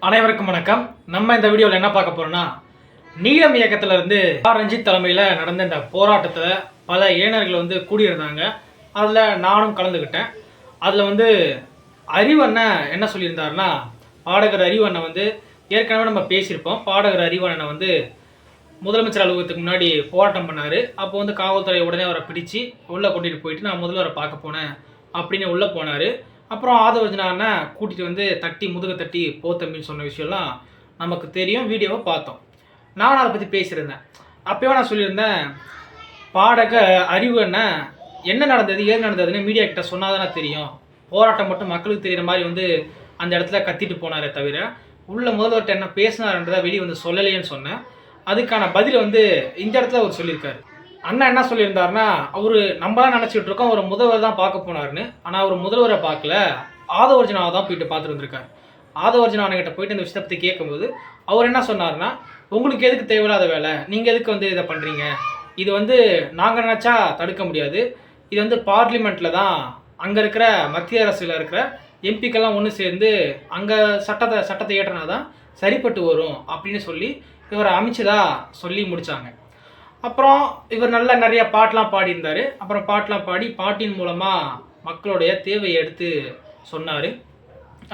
அனைவருக்கும் வணக்கம். நம்ம இந்த வீடியோவில் என்ன பார்க்க போறோம்னா, நீலம் இயக்கத்துல இருந்து ரஞ்சித் தலைமையில் நடந்த இந்த போராட்டத்தில் பல இளைஞர்கள் கூடியிருந்தாங்க. அதில் நானும் கலந்துக்கிட்டேன். அதில் அறிவண்ணன் என்ன சொல்லியிருந்தாருன்னா, பாடகர் அறிவண்ணன் ஏற்கனவே நம்ம பேசியிருப்போம். பாடகர் அறிவண்ணனை முதலமைச்சர் அலுவலகத்துக்கு முன்னாடி போராட்டம் பண்ணார். அப்போ காவல்துறை உடனே அவரை பிடிச்சி உள்ளே கூட்டிகிட்டு போயிட்டு நான் முதல்வரை பார்க்க போனேன் அப்படின்னு உள்ளே போனார். அப்புறம் ஆதவர்ஜனான கூட்டிகிட்டு தட்டி முதுக தட்டி போத்தம்பின்னு சொன்ன விஷயம்லாம் நமக்கு தெரியும். வீடியோவை பார்த்தோம். நான் அதை பற்றி பேசியிருந்தேன். அப்போவே நான் சொல்லியிருந்தேன், பாடக அறிவுன்னு என்ன நடந்தது ஏது நடந்ததுன்னு மீடியா கிட்ட சொன்னால் தானே தெரியும். போராட்டம் மட்டும் மக்களுக்கு தெரிகிற மாதிரி அந்த இடத்துல கத்திட்டு போனாரே தவிர உள்ள முதல்வர்கிட்ட என்ன பேசினார்ன்றதை வெளியே சொல்லலையேன்னு சொன்னேன். அதுக்கான பதில் இந்த இடத்துல அவர் சொல்லியிருக்காரு. அண்ணா என்ன சொல்லியிருந்தாருன்னா, அவர் நம்மளாம் நினச்சிட்டு இருக்கோம் ஒரு முதல்வர் தான் பார்க்க போனார்னு. ஆனால் அவர் முதல்வரை பார்க்கல, ஆதவர்ஜனாவை தான் போயிட்டு பார்த்துட்டு வந்திருக்காரு. ஆதவர்ஜனாவன்கிட்ட போயிட்டு இந்த விஷயத்தை பற்றி கேட்கும்போது அவர் என்ன சொன்னார்னா, உங்களுக்கு எதுக்கு தேவையில்லாத வேலை, நீங்கள் எதுக்கு இதை பண்ணுறீங்க, இது நாங்கள் நினச்சா தடுக்க முடியாது, இது பார்லிமெண்ட்டில் தான் அங்கே இருக்கிற மத்திய அரசில் இருக்கிற எம்பிக்கெல்லாம் ஒன்று சேர்ந்து அங்கே சட்டத்தை ஏற்றினா தான் சரிப்பட்டு வரும் அப்படின்னு சொல்லி இவரை அமைச்சதா சொல்லி முடித்தாங்க. அப்புறம் இவர் நிறைய பாட்டெலாம் பாடியிருந்தார். அப்புறம் பாட்டெலாம் பாடி பாட்டின் மூலமாக மக்களுடைய தேவையை எடுத்து சொன்னார்.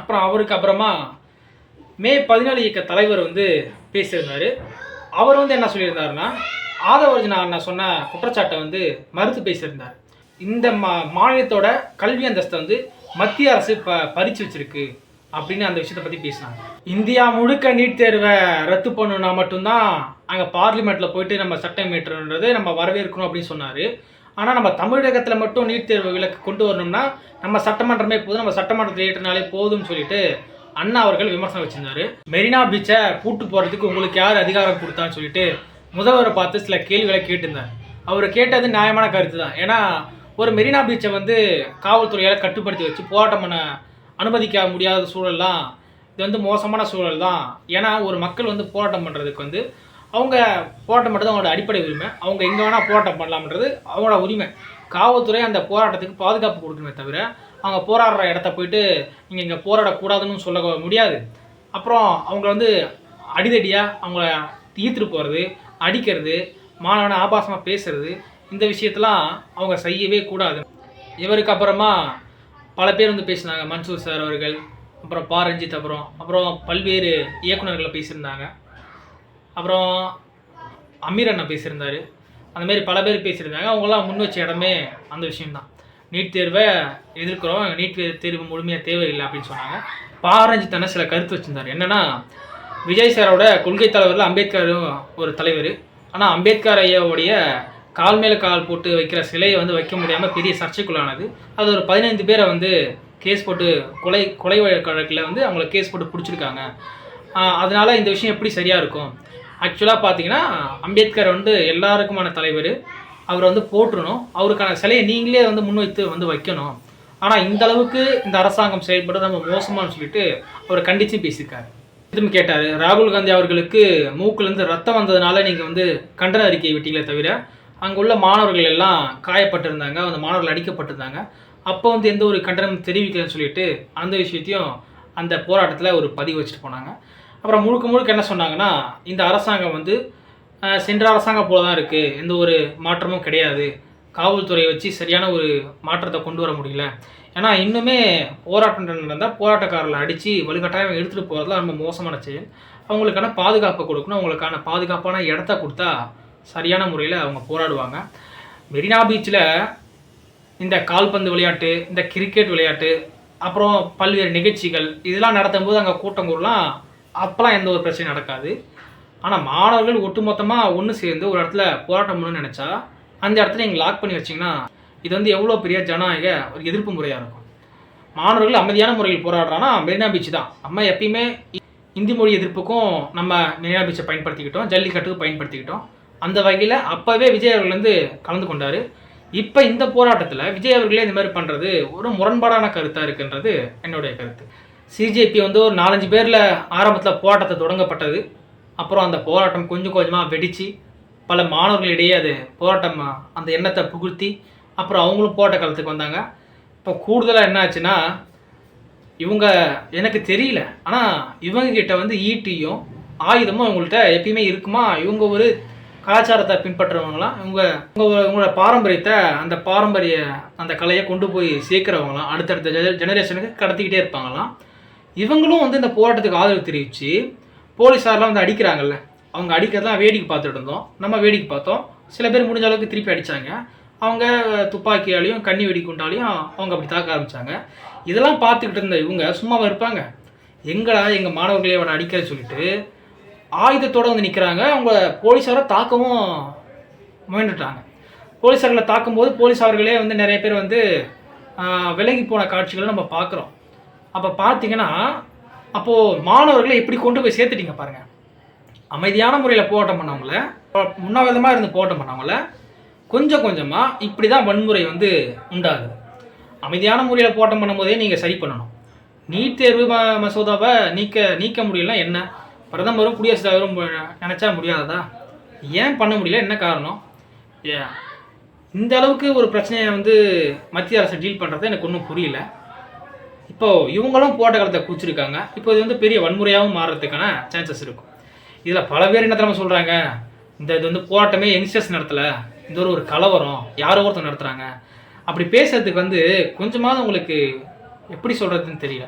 அப்புறம் அவருக்கு அப்புறமா மே 17 இயக்க தலைவர் பேசியிருந்தார். அவர் என்ன சொல்லியிருந்தாருன்னா, ஆதவர்ஜனா நான் சொன்ன குற்றச்சாட்டை மறுத்து பேசியிருந்தார். இந்த மாநிலத்தோட கல்வி அந்தஸ்தை மத்திய அரசு பறிச்சு வச்சிருக்கு அப்படின்னு அந்த விஷயத்தை பற்றி பேசினாங்க. இந்தியா முழுக்க நீட் தேர்வை ரத்து பண்ணணும்னா மட்டும்தான் அங்கே பார்லிமெண்ட்டில் போயிட்டு நம்ம சட்டம் இயற்றணுன்றது நம்ம வரவேற்கணும் அப்படின்னு சொன்னார். ஆனால் நம்ம தமிழகத்தில் மட்டும் நீட் தேர்வு விலக்கு கொண்டு வரணும்னா நம்ம சட்டமன்றமே போதும், நம்ம சட்டமன்றத்தில் ஏற்றினாலே போதும்னு சொல்லிட்டு அண்ணா அவர்கள் விமர்சனம் வச்சிருந்தாரு. மெரினா பீச்சை பூட்டு போகிறதுக்கு உங்களுக்கு யார் அதிகாரம் கொடுத்தான்னு சொல்லிட்டு முதல்வரை பார்த்து சில கேள்விகளை கேட்டிருந்தார். அவர் கேட்டது நியாயமான கருத்து தான். ஏன்னா ஒரு மெரினா பீச்சை காவல்துறையால் கட்டுப்படுத்தி வச்சு போராட்டம் பண்ண அனுமதிக்க முடியாத சூழல்லாம் இது மோசமான சூழல் தான். ஏன்னா ஒரு மக்கள் போராட்டம் பண்ணுறதுக்கு அவங்க போராட்டம் பண்ணுறது அவங்களோட அடிப்படை உரிமை. அவங்க எங்கே வேணால் போராட்டம் பண்ணலாம்ன்றது அவங்களோட உரிமை. காவல்துறை அந்த போராட்டத்துக்கு பாதுகாப்பு கொடுக்கணுமே தவிர அவங்க போராடுற இடத்த போயிட்டு நீங்கள் இங்கே போராடக்கூடாதுன்னு சொல்ல முடியாது. அப்புறம் அவங்கள அடிதடியாக அவங்கள ஈர்த்துட்டு போகிறது, அடிக்கிறது, மாணவனை ஆபாசமாக பேசுறது, இந்த விஷயத்தெல்லாம் அவங்க செய்யவே கூடாது. இவருக்கு அப்புறமா பல பேர் பேசினாங்க. மன்சூர் சார் அவர்கள், அப்புறம் ரஞ்சித், அப்புறம் பல்வேறு இயக்குநர்களை பேசியிருந்தாங்க. அப்புறம் அமீர் அண்ணா பேசியிருந்தார். அந்தமாரி பல பேர் பேசியிருந்தாங்க. அவங்களாம் முன் வச்ச இடமே அந்த விஷயம்தான். நீட் தேர்வை எதிர்க்கிறோம், நீட் தேர்வு முழுமையாக தேவையில்லை அப்படின்னு சொன்னாங்க. ரஞ்சித் அண்ணா சில கருத்து வச்சுருந்தார். என்னென்னா, விஜய் சாரோட கொள்கை தலைவரில் அம்பேத்கரும் ஒரு தலைவர். ஆனால் அம்பேத்கர் ஐயாவுடைய கால் மேலே கால் போட்டு வைக்கிற சிலையை வைக்க முடியாமல் பெரிய சர்ச்சைக்குள்ளானது. அது ஒரு 15 பேரை கேஸ் போட்டு கொலை வழக்கில் அவங்கள கேஸ் போட்டு பிடிச்சிருக்காங்க. அதனால் இந்த விஷயம் எப்படி சரியாக இருக்கும்? ஆக்சுவலாக பார்த்தீங்கன்னா அம்பேத்கர் எல்லாருக்குமான தலைவர். அவர் போட்டுருணும். அவருக்கான சிலையை நீங்களே முன்வைத்து வைக்கணும். ஆனால் இந்த அளவுக்கு இந்த அரசாங்கம் செயல்படுறது நம்ம மோசமானு சொல்லிட்டு அவர் கண்டித்து பேசியிருக்காரு. திரும்ப கேட்டார், ராகுல் காந்தி அவர்களுக்கு மூக்குலேருந்து ரத்தம் வந்ததுனால நீங்கள் கண்டன அறிக்கையை விட்டீங்களே தவிர அங்கே உள்ள மாணவர்கள் எல்லாம் காயப்பட்டிருந்தாங்க, அந்த மாணவர்கள் அடிக்கப்பட்டிருந்தாங்க, அப்போ எந்த ஒரு கண்டனம் தெரிவிக்கலன்னு சொல்லிட்டு அந்த விஷயத்தையும் அந்த போராட்டத்தில் ஒரு பதிவு வச்சுட்டு போனாங்க. அப்புறம் முழுக்க என்ன சொன்னாங்கன்னா, இந்த அரசாங்கம் சென்ற அரசாங்கம் போல தான் இருக்குது, எந்த ஒரு மாற்றமும் கிடையாது, காவல்துறையை வச்சு சரியான ஒரு மாற்றத்தை கொண்டு வர முடியல. ஏன்னா இன்னுமே போராட்டம் நடந்தால் போராட்டக்காரர்களை அடித்து வலுக்கட்டாயம் எடுத்துகிட்டு போகிறதுலாம் ரொம்ப மோசமான செயல். அவங்களுக்கான பாதுகாப்பை கொடுக்கணும், அவங்களுக்கான பாதுகாப்பான இடத்த கொடுத்தா சரியான முறையில் அவங்க போராடுவாங்க. மெரினா பீச்சில் இந்த கால்பந்து விளையாட்டு, இந்த கிரிக்கெட் விளையாட்டு, அப்புறம் பல்வேறு நிகழ்ச்சிகள் இதெல்லாம் நடத்தும் போது அங்கே கூட்டம் கூடலாம் அப்போலாம் எந்த ஒரு பிரச்சனையும் நடக்காது. ஆனால் மாணவர்கள் ஒட்டுமொத்தமாக ஒன்று சேர்ந்து ஒரு இடத்துல போராட்டம் பண்ணணும்னு நினச்சா அந்த இடத்துல நீங்கள் லாக் பண்ணி வச்சிங்கன்னா இது எவ்வளோ பெரிய ஜனநாயக ஒரு எதிர்ப்பு முறையாக இருக்கும். மாணவர்கள் அமைதியான முறையில் போராடுறான்னா மெரினா பீச் தான். நம்ம எப்பயுமே இந்தி மொழி எதிர்ப்புக்கும் நம்ம மெரினா பீச்சை பயன்படுத்திக்கிட்டோம், ஜல்லிக்கட்டுக்கு பயன்படுத்திக்கிட்டோம். அந்த வகையில் அப்போவே விஜய் அவர்கள் கலந்து கொண்டார். இப்போ இந்த போராட்டத்தில் விஜய் அவர்களே இந்த மாதிரி பண்ணுறது ஒரு முரண்பாடான கருத்தாக இருக்குன்றது என்னுடைய கருத்து. சிஜேபி ஒரு 4-5 பேரில் ஆரம்பத்தில் போராட்டத்தை தொடங்கப்பட்டது. அப்புறம் அந்த போராட்டம் கொஞ்சம் கொஞ்சமாக வெடித்து பல மாணவர்களிடையே அது போராட்டம் அந்த எண்ணத்தை புகுத்தி அப்புறம் அவங்களும் போராட்ட காலத்துக்கு வந்தாங்க. இப்போ கூடுதலாக என்ன ஆச்சுன்னா, இவங்க எனக்கு தெரியல, ஆனால் இவங்ககிட்ட வந்து ஈட்டியும் ஆயுதமும் இவங்கள்ட்ட எப்பயுமே இருக்குமா? இவங்க ஒரு கலாச்சாரத்தை பின்பற்றுறவங்களாம், இவங்களோட பாரம்பரியத்தை, அந்த பாரம்பரிய அந்த கலையை கொண்டு போய் சேர்க்குறவங்களாம், அடுத்தடுத்த ஜெனரேஷனுக்கு கடத்திக்கிட்டே இருப்பாங்களாம். இவங்களும் வந்து இந்த போராட்டத்துக்கு ஆதரவு தெரிவித்து போலீஸாரெலாம் வந்து அடிக்கிறாங்கல்ல, அவங்க அடிக்கிறதெல்லாம் வேடிக்கை பார்த்துட்டு இருந்தோம். நம்ம வேடிக்கை பார்த்தோம். சில பேர் முடிஞ்ச அளவுக்கு திருப்பி அடித்தாங்க. அவங்க துப்பாக்கியாலையும் கண்ணி வெடிக்குண்டாலையும் அவங்க அப்படி தாக்க ஆரம்பித்தாங்க. இதெல்லாம் பார்த்துக்கிட்டு இருந்த இவங்க சும்மாவாக இருப்பாங்க? எங்கடா எங்கள் மாணவர்களே அவனை அடிக்கிற சொல்லிட்டு ஆயுதத்தோடு வந்து நிற்கிறாங்க. அவங்க போலீஸாரை தாக்கவும் முயன்றுட்டாங்க. போலீஸார்களை தாக்கும்போது போலீஸார்களே வந்து நிறைய பேர் வந்து விலகி போன காட்சிகளை நம்ம பார்க்குறோம். அப்போ பார்த்தீங்கன்னா, அப்போது மாணவர்களை எப்படி கொண்டு போய் சேர்த்துட்டீங்க பாருங்கள். அமைதியான முறையில் போராட்டம் பண்ணவங்கள, உண்ணாவிரதமாக இருந்து போராட்டம் பண்ணவங்கள கொஞ்சம் கொஞ்சமாக இப்படி தான் வன்முறை வந்து உண்டாகுது. அமைதியான முறையில் போராட்டம் பண்ணும்போதே நீங்கள் சரி பண்ணணும். நீட் தேர்வு மசோதாவை நீக்க முடியலன்னா என்ன? பிரதமரும் குடியரசுத் தலைவரும் நினச்சா முடியாததா? ஏன் பண்ண முடியல? என்ன காரணம்? இந்த அளவுக்கு ஒரு பிரச்சனையை வந்து மத்திய அரசு டீல் பண்ணுறது எனக்கு ஒன்றும் புரியல. இப்போது இவங்களும் போராட்ட காலத்தை குறிச்சிருக்காங்க. இப்போ இது வந்து பெரிய வன்முறையாகவும் மாறுறதுக்கான சான்சஸ் இருக்கும். இதில் பல பேர் என்ன தெரியுமா சொல்கிறாங்க, இது வந்து போராட்டமே யங்ஸ்டர்ஸ் நடத்தலை, இந்த ஒரு கலவரம் யாரோ ஒருத்தர் நடத்துகிறாங்க. அப்படி பேசுறதுக்கு வந்து கொஞ்சமாவது உங்களுக்கு எப்படி சொல்கிறதுன்னு தெரியல.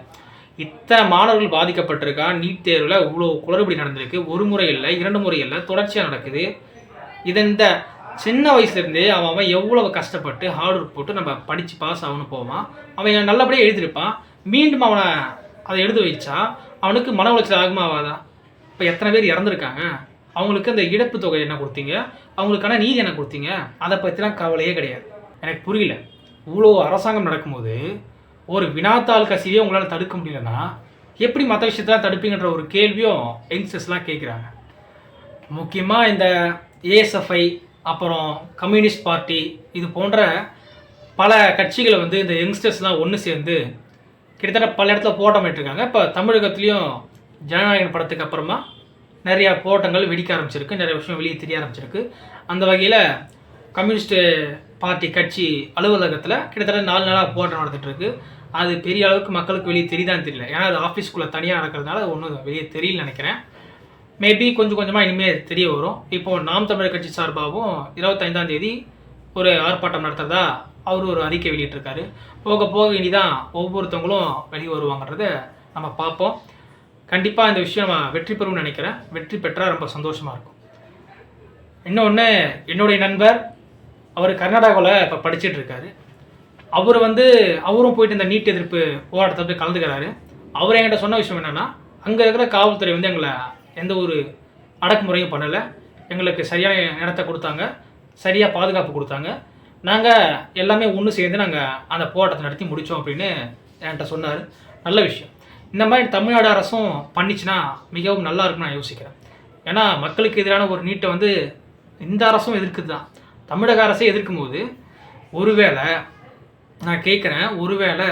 இத்தனை மாணவர்கள் பாதிக்கப்பட்டிருக்கா, நீட் தேர்வில் இவ்வளோ குளறுபடி நடந்திருக்கு. ஒரு முறை இல்லை, 2 முறை இல்லை, தொடர்ச்சியாக நடக்குது. இந்த சின்ன வயசுலேருந்தே அவன் எவ்வளவு கஷ்டப்பட்டு ஹார்ட் ஒர்க் போட்டு நம்ம படித்து பாஸ் ஆகணும் போவான். அவன் நல்லபடியாக எழுதியிருப்பான். மீண்டும் அவனை அதை எழுத வச்சா அவனுக்கு மன உளைச்சல் ஆகுமா ஆகாதா? இப்போ எத்தனை பேர் இறந்துருக்காங்க? அவங்களுக்கு அந்த இழப்பு தொகை என்ன கொடுத்தீங்க? அவங்களுக்கான நீதி என்ன கொடுத்தீங்க? அதை பற்றிலாம் கவலையே கிடையாது. எனக்கு புரியல. இவ்வளோ அரசாங்கம் நடக்கும்போது ஒரு வினாத்தாள் கசிவே உங்களால் தடுக்க முடியலன்னா எப்படி மற்ற விஷயத்தெல்லாம் தடுப்பீங்கன்ற ஒரு கேள்வியும் யங்ஸ்டர்ஸ்லாம் கேட்குறாங்க. முக்கியமாக இந்த ஏஎஸ்எஃப்ஐ, அப்புறம் கம்யூனிஸ்ட் பார்ட்டி, இது போன்ற பல கட்சிகளை வந்து இந்த யங்ஸ்டர்ஸ்லாம் ஒன்று சேர்ந்து கிட்டத்தட்ட பல இடத்துல போராட்டம் இருக்காங்க. இப்போ தமிழகத்துலேயும் ஜனநாயகன் படத்துக்கு அப்புறமா நிறையா போராட்டங்கள் வெடிக்க ஆரம்பிச்சிருக்கு, நிறைய விஷயம் வெளியே தெரிய ஆரம்பிச்சிருக்கு. அந்த வகையில் கம்யூனிஸ்ட்டு பார்ட்டி கட்சி அலுவலகத்தில் கிட்டத்தட்ட 4 நாளாக போராட்டம் நடந்துகிட்டு இருக்கு. அது பெரிய அளவுக்கு மக்களுக்கு வெளியே தெரியுதான்னு தெரியல. ஏன்னா அது ஆஃபீஸ்க்குள்ளே தனியாக நடக்கிறதுனால அது ஒன்றும் வெளியே தெரியலன்னு நினைக்கிறேன். மேபி கொஞ்சம் கொஞ்சமாக இனிமேல் தெரிய வரும். இப்போது நாம் தமிழர் கட்சி சார்பாகவும் 25ஆம் தேதி ஒரு ஆர்ப்பாட்டம் நடத்துறதா அவர் ஒரு அறிக்கை வெளியிட்டிருக்காரு. போக போக இனிதான் ஒவ்வொருத்தவங்களும் வெளியே வருவாங்கன்றதை நம்ம பார்ப்போம். கண்டிப்பாக இந்த விஷயம் நான் வெற்றி பெறும்னு நினைக்கிறேன். வெற்றி பெற்றால் ரொம்ப சந்தோஷமாக இருக்கும். இன்னொன்று, என்னுடைய நண்பர் அவர் கர்நாடகாவில் இப்போ படிச்சுட்டு இருக்காரு. அவரும் போயிட்டு இந்த நீட் எதிர்ப்பு போராட்டத்தை போய் கலந்துக்கிறாரு. அவர் என்கிட்ட சொன்ன விஷயம் என்னென்னா, அங்கே இருக்கிற காவல்துறை வந்து எங்களை எந்த ஒரு அடக்குமுறையும் பண்ணலை, எங்களுக்கு சரியான இடத்த கொடுத்தாங்க, சரியாக பாதுகாப்பு கொடுத்தாங்க, நாங்கள் எல்லாமே ஒன்று சேர்ந்து நாங்கள் அந்த போராட்டத்தை நடத்தி முடித்தோம் அப்படின்னு என்கிட்ட சொன்னார். நல்ல விஷயம். இந்த மாதிரி தமிழ்நாடு அரசும் பண்ணிச்சுன்னா மிகவும் நல்லா இருக்குன்னு நான் யோசிக்கிறேன். ஏன்னா மக்களுக்கு எதிரான ஒரு நீட்டை வந்து இந்த அரசும் எதிர்க்குது தான். தமிழக அரசே எதிர்க்கும் போது ஒருவேளை நான் கேட்குறேன், ஒருவேளை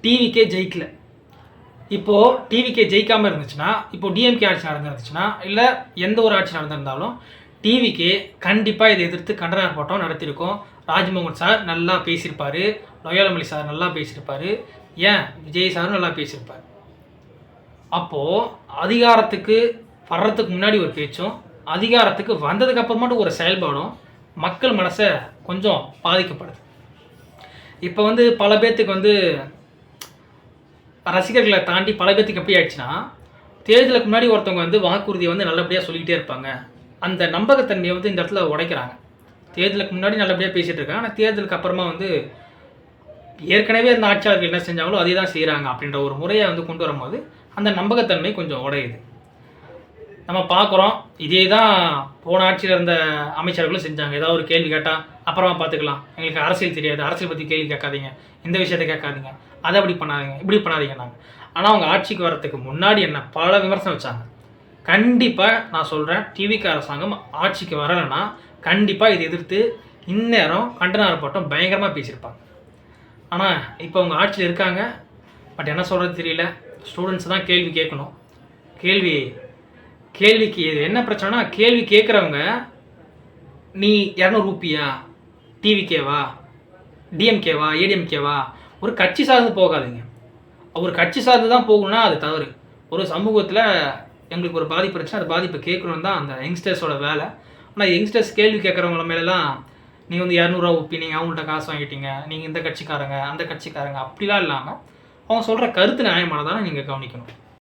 டிவிக்கே ஜெயிக்கல, இப்போது டிவிக்கே ஜெயிக்காமல் இருந்துச்சுன்னா, இப்போது டிஎம்கே ஆட்சி நடந்துருந்துச்சுன்னா, இல்லை எந்த ஒரு ஆட்சி நடந்திருந்தாலும் டிவிக்கே கண்டிப்பாக இதை எதிர்த்து கண்டன ஆர்ப்பாட்டம் நடத்தியிருக்கோம். ராஜ்மோகன் சார் நல்லா பேசியிருப்பார், லொயாலமலி சார் நல்லா பேசியிருப்பார், ஏன் விஜய் சாரும் நல்லா பேசியிருப்பார். அப்போது அதிகாரத்துக்கு வர்றதுக்கு முன்னாடி ஒரு பேச்சும், அதிகாரத்துக்கு வந்ததுக்கு அப்புறமாட்டும் ஒரு செயல்பாடும் மக்கள் மனசை கொஞ்சம் பாதிக்கப்படுது. இப்போ வந்து பல பேர்த்துக்கு வந்து ரசிகர்களை தாண்டி பல பேர்த்துக்கு எப்படி ஆயிடுச்சுன்னா, தேர்தலுக்கு முன்னாடி ஒருத்தவங்க வந்து வாக்குறுதியை வந்து நல்லபடியாக சொல்லிக்கிட்டே இருப்பாங்க. அந்த நம்பகத்தன்மையை வந்து இந்த இடத்துல உடைக்கிறாங்க. தேர்தலுக்கு முன்னாடி நல்லபடியாக பேசிகிட்டு இருக்காங்க, ஆனால் தேர்தலுக்கு அப்புறமா வந்து ஏற்கனவே அந்த ஆட்சியாளர்கள் என்ன செஞ்சாங்களோ அதே தான் செய்கிறாங்க அப்படின்ற ஒரு முறையை வந்து கொண்டு வரும்போது அந்த நம்பகத்தன்மை கொஞ்சம் உடையுது. நம்ம பார்க்குறோம், இதே தான் போன ஆட்சியில் இருந்த அமைச்சர்களும் செஞ்சாங்க. ஏதாவது ஒரு கேள்வி கேட்டால் அப்புறமா பார்த்துக்கலாம், எங்களுக்கு அரசியல் தெரியாது, அரசியல் பற்றி கேள்வி கேட்காதீங்க, இந்த விஷயத்தை கேட்காதீங்க, அதை அப்படி பண்ணாதீங்க, இப்படி பண்ணாதீங்க நாங்கள். ஆனால் அவங்க ஆட்சிக்கு வரத்துக்கு முன்னாடி என்ன பல விமர்சனம் வச்சாங்க. கண்டிப்பாக நான் சொல்கிறேன், டிவிக்கு அரசாங்கம் ஆட்சிக்கு வரலைன்னா கண்டிப்பாக இதை எதிர்த்து இந்நேரம் கண்டன ஆர்ப்பாட்டம் பயங்கரமாக பேசியிருப்பாங்க. ஆனால் இப்போ அவங்க ஆட்சியில் இருக்காங்க, பட் என்ன சொல்கிறது தெரியல. ஸ்டூடெண்ட்ஸ் தான் கேள்வி கேட்கணும். கேள்விக்கு என்ன பிரச்சனைனா, கேள்வி கேட்குறவங்க நீ 200 ரூபியா, டிவிக்கேவா, டிஎம்கேவா, ஏடிஎம்கேவா, ஒரு கட்சி சார்ந்து போகாதீங்க. ஒரு கட்சி சார்ந்து தான் போகணும்னா அது தவறு. ஒரு சமூகத்தில் எங்களுக்கு ஒரு பாதிப்பு இருந்துச்சுன்னா அது பாதிப்பு கேட்கணும் தான் அந்த யங்ஸ்டர்ஸோட வேலை. ஆனால் யங்ஸ்டர்ஸ் கேள்வி கேட்குறவங்கள மேலெல்லாம் நீங்கள் வந்து 200 ஒப்பீனிங்க, அவங்கள்ட்ட காசு வாங்கிட்டீங்க, நீங்கள் இந்த கட்சிக்காரங்க அந்த கட்சிக்காரங்க அப்படிலாம் இல்லாமல் அவங்க சொல்கிற கருத்து நியாயமானதானே நீங்கள் கவனிக்கணும்.